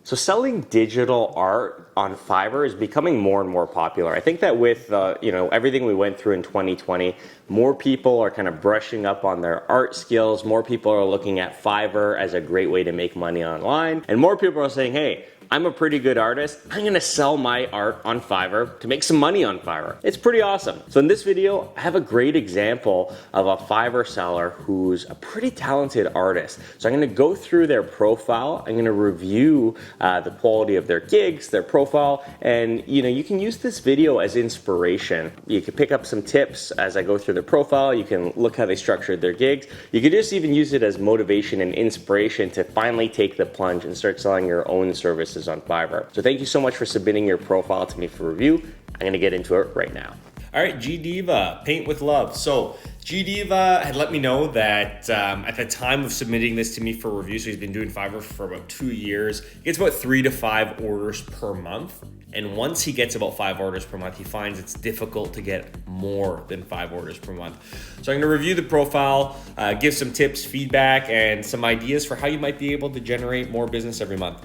So selling digital art on Fiverr is becoming more and more popular. I think that with everything we went through in 2020, more people are kind of brushing up on their art skills. More people are looking at Fiverr as a great way to make money online, and more people are saying, "Hey, I'm a pretty good artist. I'm gonna sell my art on Fiverr to make some money on Fiverr." It's pretty awesome. So in this video, I have a great example of a Fiverr seller who's a pretty talented artist. So I'm gonna go through their profile. I'm gonna review the quality of their gigs, their profile, and you can use this video as inspiration. You can pick up some tips as I go through their profile. You can look how they structured their gigs. You could just even use it as motivation and inspiration to finally take the plunge and start selling your own services on Fiverr. So thank you so much for submitting your profile to me for review. I'm gonna get into it right now. All right, G-Diva, Paint with Love. So G-Diva had let me know that at the time of submitting this to me for review, so he's been doing Fiverr for about 2 years, he gets about 3 to 5 orders per month. And once he gets about 5 orders per month, he finds it's difficult to get more than 5 orders per month. So I'm gonna review the profile, give some tips, feedback, and some ideas for how you might be able to generate more business every month.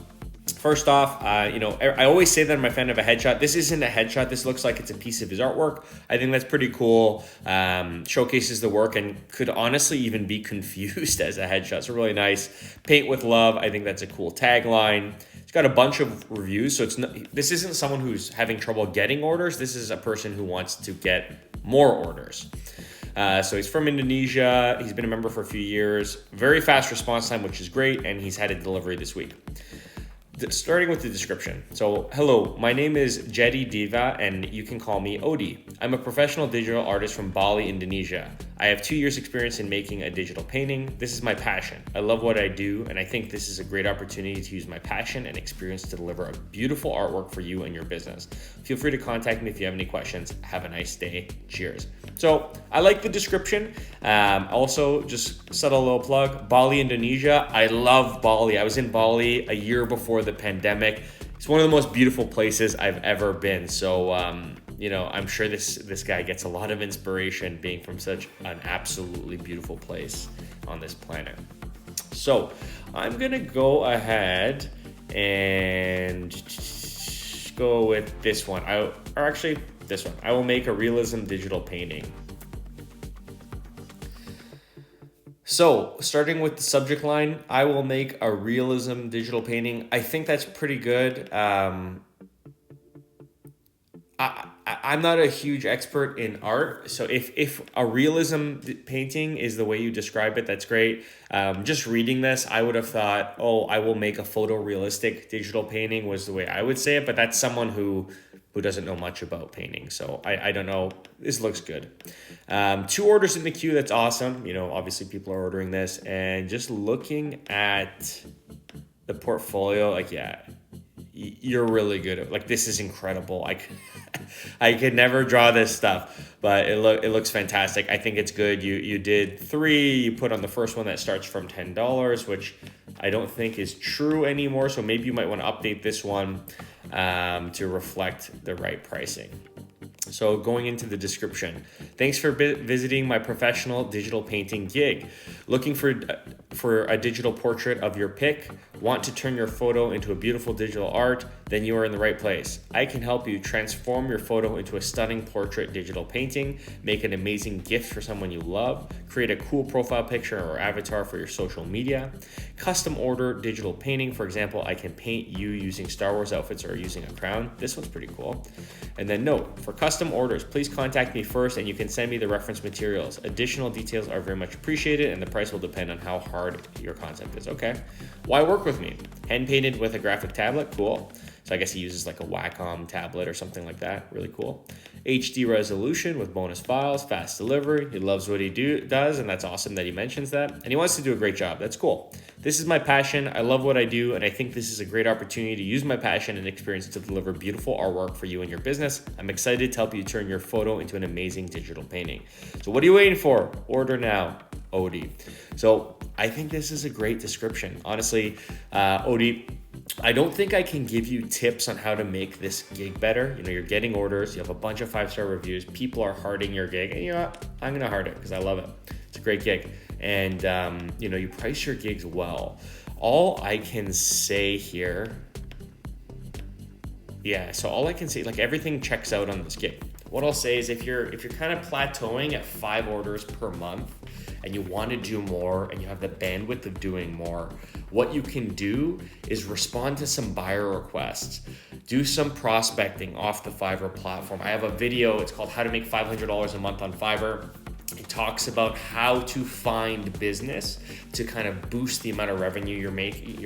First off, I always say that I'm a fan of a headshot. This isn't a headshot. This looks like it's a piece of his artwork. I think that's pretty cool. Showcases the work and could honestly even be confused as a headshot. So really nice. Paint with Love. I think that's a cool tagline. It's got a bunch of reviews. So this isn't someone who's having trouble getting orders. This is a person who wants to get more orders. So he's from Indonesia. He's been a member for a few years. Very fast response time, which is great. And he's had a delivery this week. Starting with the description. So, hello, my name is Jetty Diva, and you can call me Odie. I'm a professional digital artist from Bali, Indonesia. I have 2 years experience in making a digital painting. This is my passion. I love what I do, and I think this is a great opportunity to use my passion and experience to deliver a beautiful artwork for you and your business. Feel free to contact me if you have any questions. Have a nice day. Cheers. So I like the description. Also, just subtle little plug, Bali, Indonesia. I love Bali. I was in Bali a year before the pandemic. It's one of the most beautiful places I've ever been. So, I'm sure this guy gets a lot of inspiration being from such an absolutely beautiful place on this planet. So I'm going to go ahead and go with this one. This one. I will make a realism digital painting. So, starting with the subject line, I will make a realism digital painting. I think that's pretty good. I'm not a huge expert in art, so if a realism painting is the way you describe it, that's great. Just reading this, I would have thought, I will make a photorealistic digital painting was the way I would say it, but that's someone who doesn't know much about painting, so I don't know. This looks good. 2 orders in the queue, that's awesome. Obviously people are ordering this, and just looking at the portfolio, you're really good at, this is incredible. I could never draw this stuff, but it looks fantastic. I think it's good. You did 3, you put on the first one that starts from $10, which I don't think is true anymore. So maybe you might want to update this one to reflect the right pricing. So going into the description, thanks for visiting my professional digital painting gig. Looking for a digital portrait of your pick? Want to turn your photo into a beautiful digital art? Then you are in the right place. I can help you transform your photo into a stunning portrait digital painting, make an amazing gift for someone you love, create a cool profile picture or avatar for your social media, custom order digital painting. For example, I can paint you using Star Wars outfits or using a crown. This one's pretty cool. And then note, for custom orders, please contact me first and you can send me the reference materials. Additional details are very much appreciated and the price will depend on how hard your concept is. Okay. Why work with me? Hand painted with a graphic tablet. Cool. So I guess he uses like a Wacom tablet or something like that. Really cool. HD resolution with bonus files, fast delivery. He loves what he does, and that's awesome that he mentions that. And he wants to do a great job. That's cool. This is my passion. I love what I do, and I think this is a great opportunity to use my passion and experience to deliver beautiful artwork for you and your business. I'm excited to help you turn your photo into an amazing digital painting. So what are you waiting for? Order now. Odie. So I think this is a great description. Honestly, Odie, I don't think I can give you tips on how to make this gig better. You're getting orders, you have a bunch of 5-star reviews, people are hearting your gig, and I'm gonna heart it because I love it. It's a great gig. And you price your gigs well. All I can say here Yeah, so all I can say, like, everything checks out on this gig. What I'll say is if you're kind of plateauing at 5 orders per month and you want to do more and you have the bandwidth of doing more, what you can do is respond to some buyer requests. Do some prospecting off the Fiverr platform. I have a video, it's called How to Make $500 a Month on Fiverr. It talks about how to find business to kind of boost the amount of revenue you're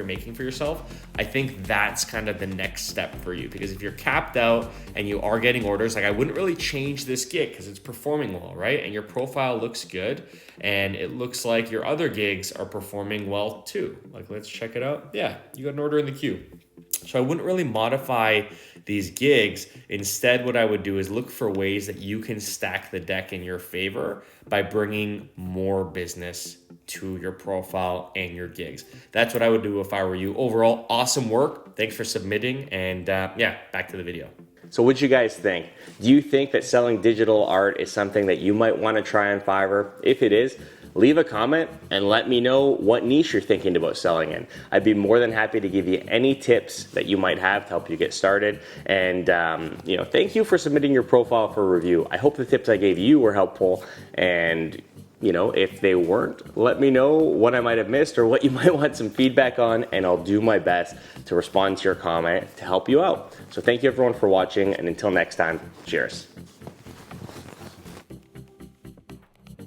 making for yourself. I think that's kind of the next step for you, because if you're capped out and you are getting orders, like, I wouldn't really change this gig because it's performing well, right? And your profile looks good and it looks like your other gigs are performing well too. Like, let's check it out. Yeah, you got an order in the queue. So I wouldn't really modify these gigs. Instead, what I would do is look for ways that you can stack the deck in your favor by bringing more business to your profile and your gigs. That's what I would do if I were you. Overall, awesome work. Thanks for submitting. And yeah, back to the video. So what do you guys think? Do you think that selling digital art is something that you might want to try on Fiverr? If it is, leave a comment and let me know what niche you're thinking about selling in. I'd be more than happy to give you any tips that you might have to help you get started. And thank you for submitting your profile for review. I hope the tips I gave you were helpful, and if they weren't, let me know what I might have missed or what you might want some feedback on, and I'll do my best to respond to your comment to help you out. So thank you everyone for watching, and until next time, cheers.